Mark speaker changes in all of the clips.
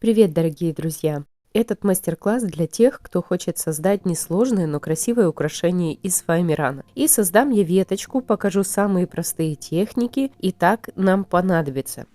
Speaker 1: Привет, дорогие друзья! Этот мастер-класс для тех, кто хочет создать несложное, но красивое украшение из фоамирана. И создам я веточку, покажу самые простые техники. Итак, нам понадобится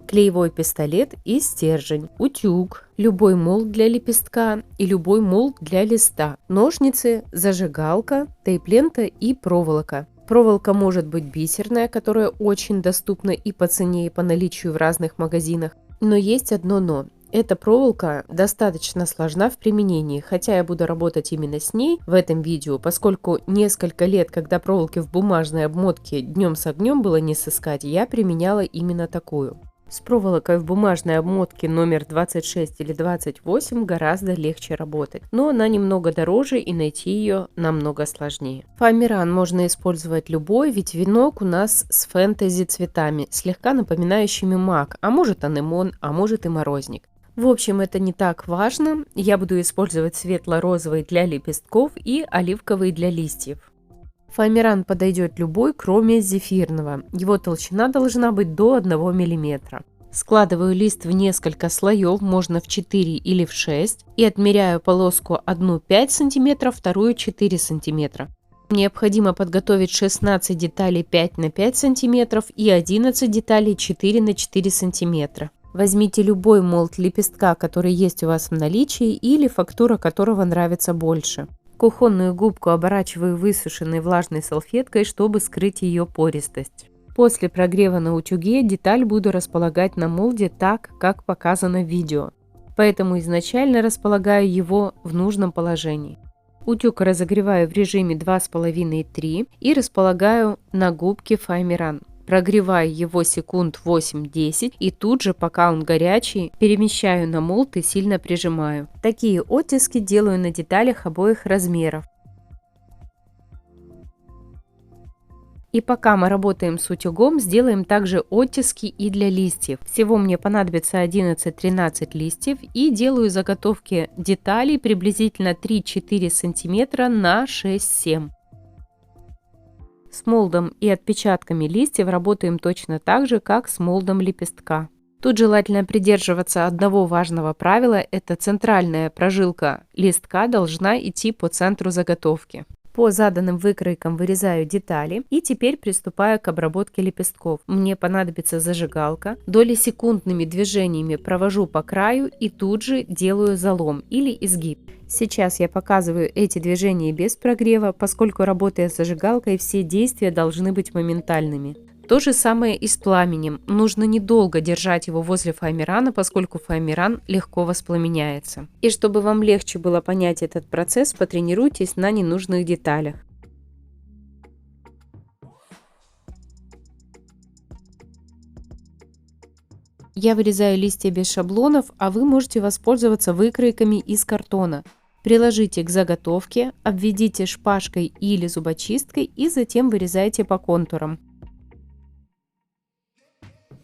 Speaker 1: клеевой пистолет и стержень, утюг, любой молд для лепестка и любой молд для листа, ножницы, зажигалка, тейп-лента и проволока. Проволока может быть бисерная, которая очень доступна и по цене, и по наличию в разных магазинах. Но есть одно но. Эта проволока достаточно сложна в применении, хотя я буду работать именно с ней в этом видео, поскольку несколько лет, когда проволоки в бумажной обмотке днем с огнем было не сыскать, я применяла именно такую. С проволокой в бумажной обмотке номер 26 или 28 гораздо легче работать, но она немного дороже и найти ее намного сложнее. Фоамиран можно использовать любой, ведь венок у нас с фэнтези цветами, слегка напоминающими мак, а может анемон, а может и морозник. В общем, это не так важно. Я буду использовать светло-розовый для лепестков и оливковый для листьев. Фоамиран подойдет любой, кроме зефирного. Его толщина должна быть до 1 мм. Складываю лист в несколько слоев, можно в 4 или в 6, и отмеряю полоску одну 5 см, вторую 4 см. Необходимо подготовить 16 деталей 5 на 5 см и 11 деталей 4 на 4 см. Возьмите любой молд лепестка, который есть у вас в наличии, или фактура которого нравится больше. Кухонную губку оборачиваю высушенной влажной салфеткой, чтобы скрыть ее пористость. После прогрева на утюге деталь буду располагать на молде так, как показано в видео. Поэтому изначально располагаю его в нужном положении. Утюг разогреваю в режиме 2,5-3 и располагаю на губке фоамиран. Прогреваю его секунд 8-10 и тут же, пока он горячий, перемещаю на молд и сильно прижимаю. Такие оттиски делаю на деталях обоих размеров. И пока мы работаем с утюгом, сделаем также оттиски и для листьев. Всего мне понадобится 11-13 листьев, и делаю заготовки деталей приблизительно 3-4 см на 6-7 см. С молдом и отпечатками листьев работаем точно так же, как с молдом лепестка. Тут желательно придерживаться одного важного правила – это центральная прожилка листка должна идти по центру заготовки. По заданным выкройкам вырезаю детали и теперь приступаю к обработке лепестков. Мне понадобится зажигалка. Долесекундными движениями провожу по краю и тут же делаю залом или изгиб. Сейчас я показываю эти движения без прогрева, поскольку, работая с зажигалкой, все действия должны быть моментальными. То же самое и с пламенем. Нужно недолго держать его возле фоамирана, поскольку фоамиран легко воспламеняется. И чтобы вам легче было понять этот процесс, потренируйтесь на ненужных деталях. Я вырезаю листья без шаблонов, а вы можете воспользоваться выкройками из картона. Приложите к заготовке, обведите шпажкой или зубочисткой и затем вырезайте по контурам.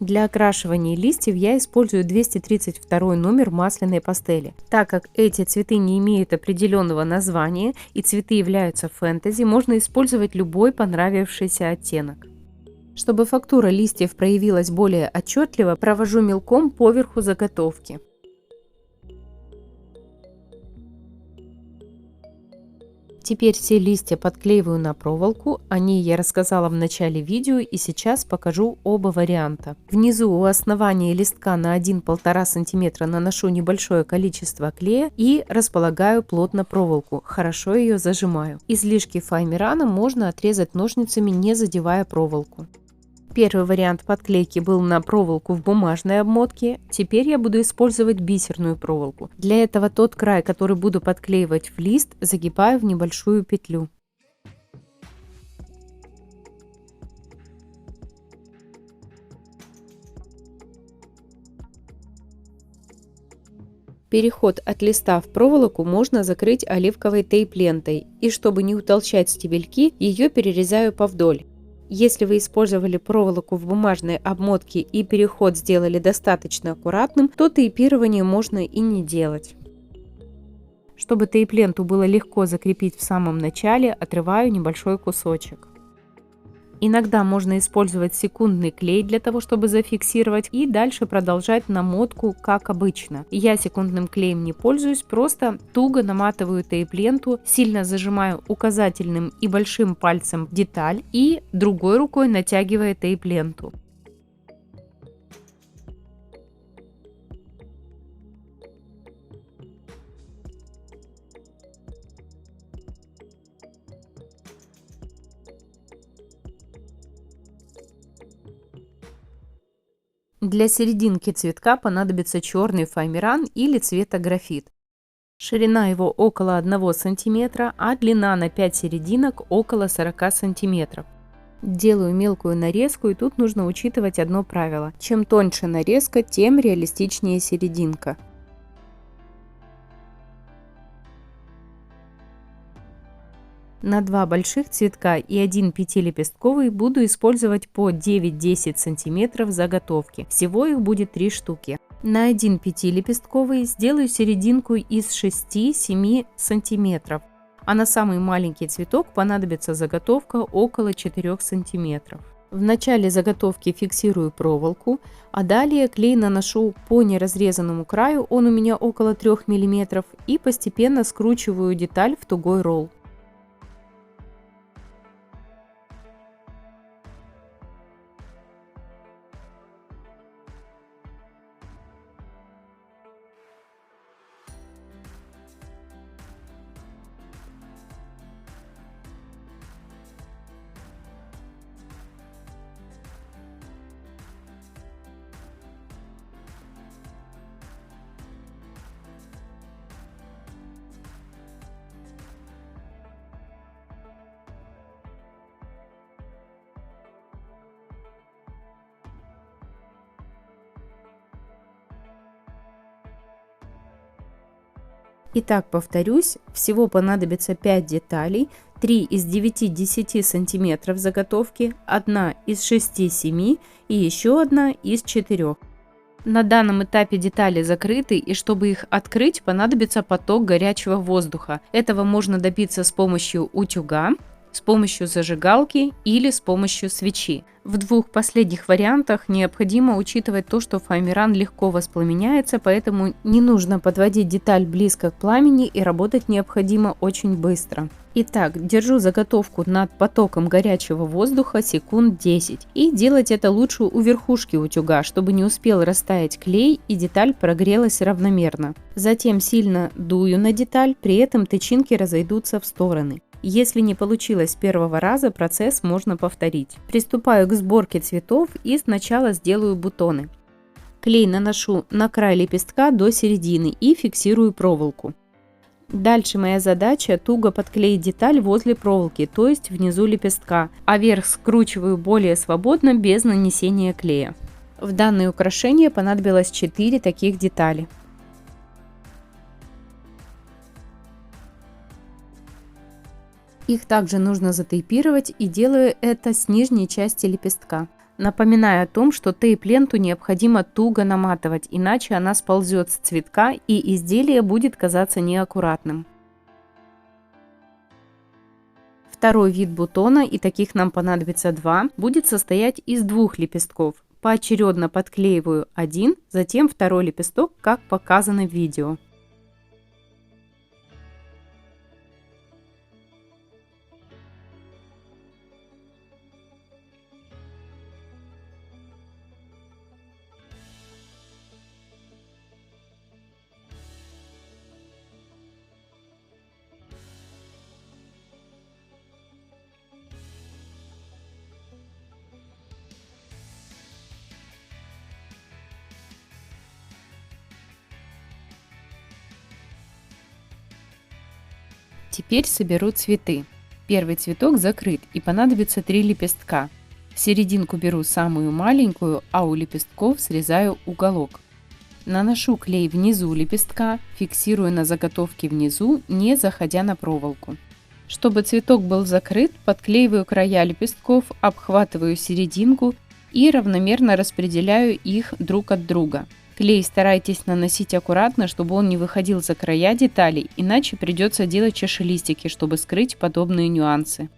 Speaker 1: Для окрашивания листьев я использую 232 номер масляной пастели. Так как эти цветы не имеют определенного названия и цветы являются фэнтези, можно использовать любой понравившийся оттенок. Чтобы фактура листьев проявилась более отчетливо, провожу мелком по верху заготовки. Теперь все листья подклеиваю на проволоку, о ней я рассказала в начале видео и сейчас покажу оба варианта. Внизу у основания листка на 1-1,5 см наношу небольшое количество клея и располагаю плотно проволоку, хорошо ее зажимаю. Излишки фоамирана можно отрезать ножницами, не задевая проволоку. Первый вариант подклейки был на проволоку в бумажной обмотке, теперь я буду использовать бисерную проволоку. Для этого тот край, который буду подклеивать в лист, загибаю в небольшую петлю. Переход от листа в проволоку можно закрыть оливковой тейп-лентой, и чтобы не утолщать стебельки, ее перерезаю повдоль. Если вы использовали проволоку в бумажной обмотке и переход сделали достаточно аккуратным, то тейпирование можно и не делать. Чтобы тейп-ленту было легко закрепить в самом начале, отрываю небольшой кусочек. Иногда можно использовать секундный клей для того, чтобы зафиксировать и дальше продолжать намотку, как обычно. Я секундным клеем не пользуюсь, просто туго наматываю тейп-ленту, сильно зажимаю указательным и большим пальцем деталь и другой рукой натягивая тейп-ленту. Для серединки цветка понадобится черный фоамиран или цвета графит. Ширина его около 1 см, а длина на 5 серединок около 40 см. Делаю мелкую нарезку, и тут нужно учитывать одно правило. Чем тоньше нарезка, тем реалистичнее серединка. На 2 больших цветка и 1 пятилепестковый буду использовать по 9-10 см заготовки. Всего их будет 3 штуки. На 1 пятилепестковый сделаю серединку из 6-7 см, а на самый маленький цветок понадобится заготовка около 4 см. В начале заготовки фиксирую проволоку, а далее клей наношу по неразрезанному краю, он у меня около 3 мм, и постепенно скручиваю деталь в тугой ролл. Итак, повторюсь, всего понадобится 5 деталей, 3 из 9-10 см заготовки, 1 из 6-7 и еще 1 из 4. На данном этапе детали закрыты, и чтобы их открыть, понадобится поток горячего воздуха. Этого можно добиться с помощью утюга, с помощью зажигалки или с помощью свечи. В двух последних вариантах необходимо учитывать то, что фоамиран легко воспламеняется, поэтому не нужно подводить деталь близко к пламени, и работать необходимо очень быстро. Итак, держу заготовку над потоком горячего воздуха секунд 10. И делать это лучше у верхушки утюга, чтобы не успел растаять клей и деталь прогрелась равномерно. Затем сильно дую на деталь, при этом тычинки разойдутся в стороны. Если не получилось с первого раза, процесс можно повторить. Приступаю к сборке цветов и сначала сделаю бутоны. Клей наношу на край лепестка до середины и фиксирую проволоку. Дальше моя задача туго подклеить деталь возле проволоки, то есть внизу лепестка, а верх скручиваю более свободно, без нанесения клея. В данное украшение понадобилось 4 таких детали. Их также нужно затейпировать, и делаю это с нижней части лепестка. Напоминаю о том, что тейп-ленту необходимо туго наматывать, иначе она сползет с цветка и изделие будет казаться неаккуратным. Второй вид бутона, и таких нам понадобится 2, будет состоять из 2 лепестков. Поочередно подклеиваю один, затем второй лепесток, как показано в видео. Теперь соберу цветы. Первый цветок закрыт, и понадобится 3 лепестка. В серединку беру самую маленькую, а у лепестков срезаю уголок. Наношу клей внизу лепестка, фиксирую на заготовке внизу, не заходя на проволоку. Чтобы цветок был закрыт, подклеиваю края лепестков, обхватываю серединку и равномерно распределяю их друг от друга. Клей старайтесь наносить аккуратно, чтобы он не выходил за края деталей, иначе придется делать чашелистики, чтобы скрыть подобные нюансы.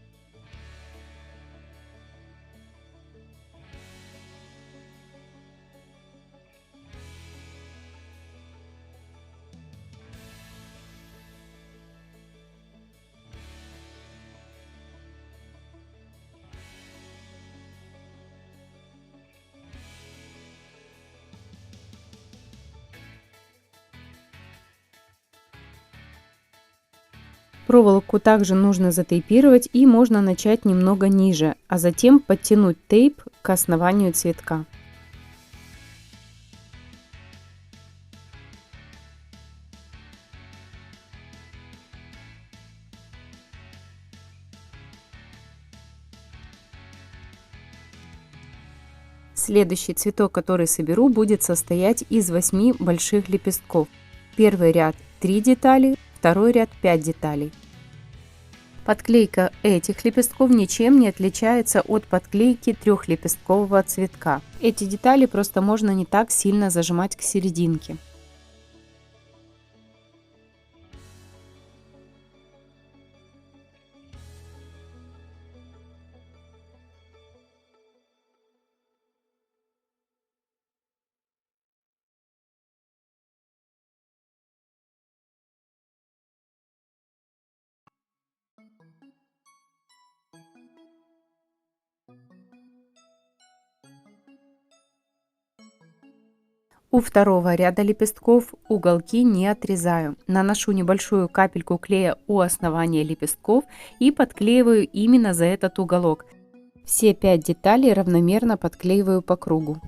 Speaker 1: Проволоку также нужно затейпировать и можно начать немного ниже, а затем подтянуть тейп к основанию цветка. Следующий цветок, который соберу, будет состоять из 8 больших лепестков. Первый ряд 3 детали, второй ряд 5 деталей. Подклейка этих лепестков ничем не отличается от подклейки трехлепесткового цветка. Эти детали просто можно не так сильно зажимать к серединке. У второго ряда лепестков уголки не отрезаю. Наношу небольшую капельку клея у основания лепестков и подклеиваю именно за этот уголок. Все 5 деталей равномерно подклеиваю по кругу.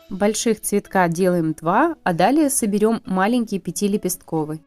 Speaker 1: Больших цветка делаем 2, а далее соберем маленький 5-лепестковый.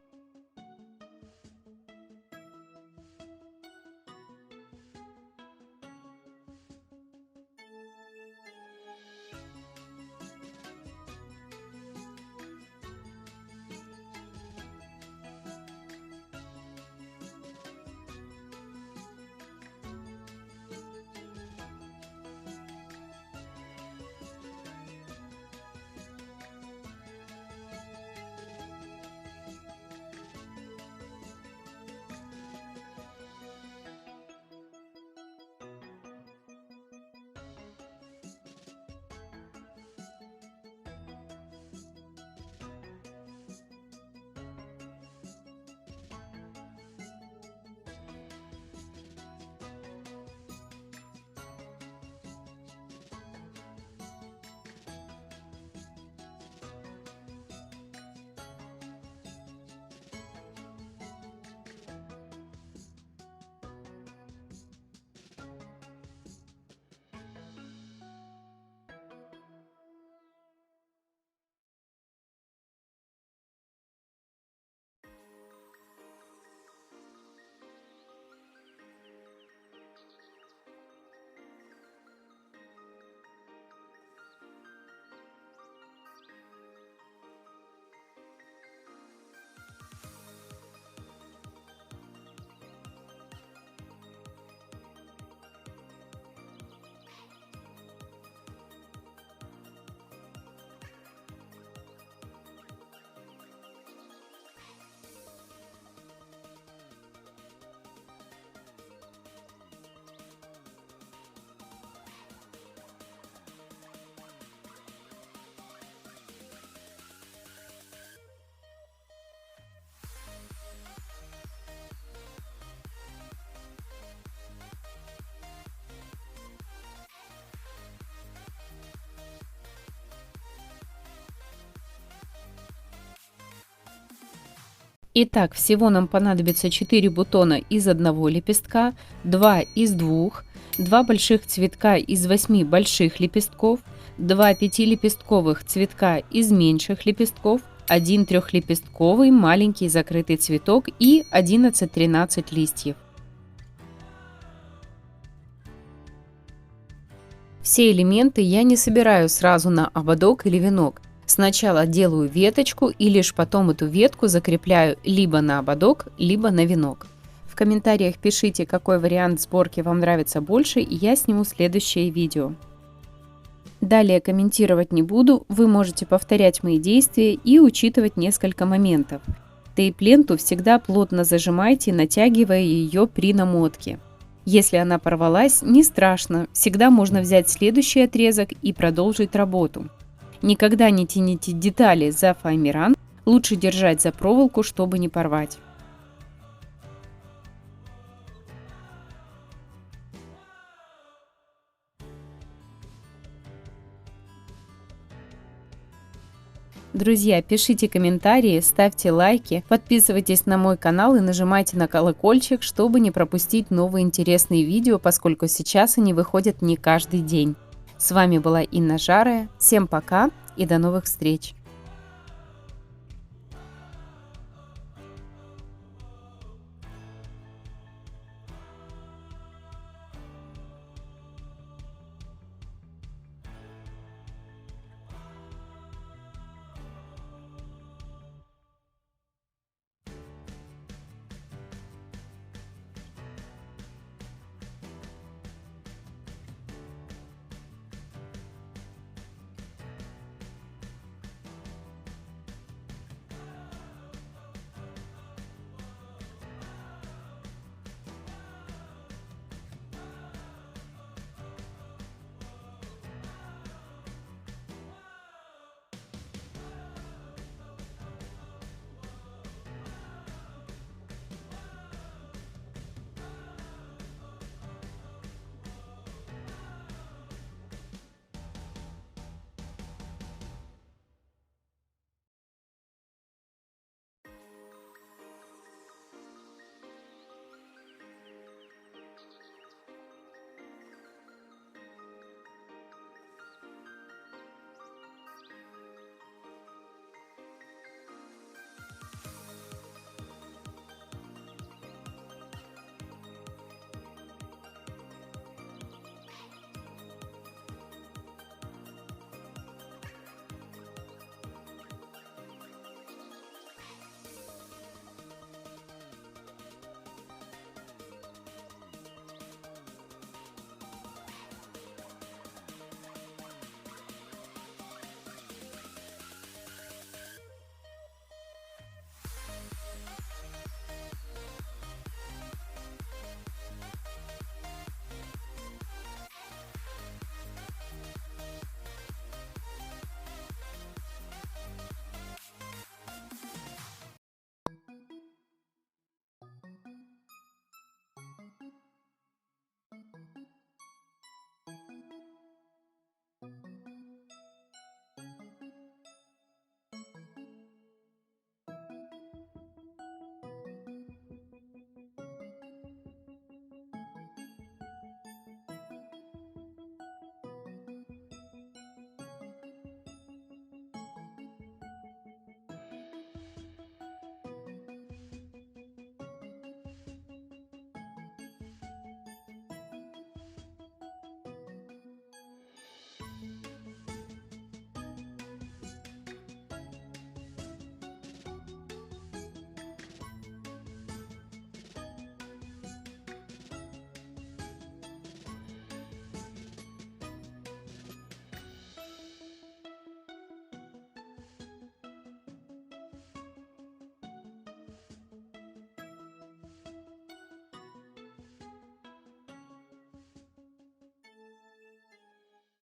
Speaker 1: Итак, всего нам понадобится 4 бутона из одного лепестка, 2 из 2, 2 больших цветка из 8 больших лепестков, 2 5-лепестковых цветка из меньших лепестков, 1 трехлепестковый маленький закрытый цветок и 11-13 листьев. Все элементы я не собираю сразу на ободок или венок. Сначала делаю веточку и лишь потом эту ветку закрепляю либо на ободок, либо на венок. В комментариях пишите, какой вариант сборки вам нравится больше, и я сниму следующее видео. Далее комментировать не буду, вы можете повторять мои действия и учитывать несколько моментов. Тейп-ленту всегда плотно зажимайте, натягивая ее при намотке. Если она порвалась, не страшно, всегда можно взять следующий отрезок и продолжить работу. Никогда не тяните детали за фоамиран, лучше держать за проволоку, чтобы не порвать. Друзья, пишите комментарии, ставьте лайки, подписывайтесь на мой канал и нажимайте на колокольчик, чтобы не пропустить новые интересные видео, поскольку сейчас они выходят не каждый день. С вами была Инна Жарая. Всем пока и до новых встреч!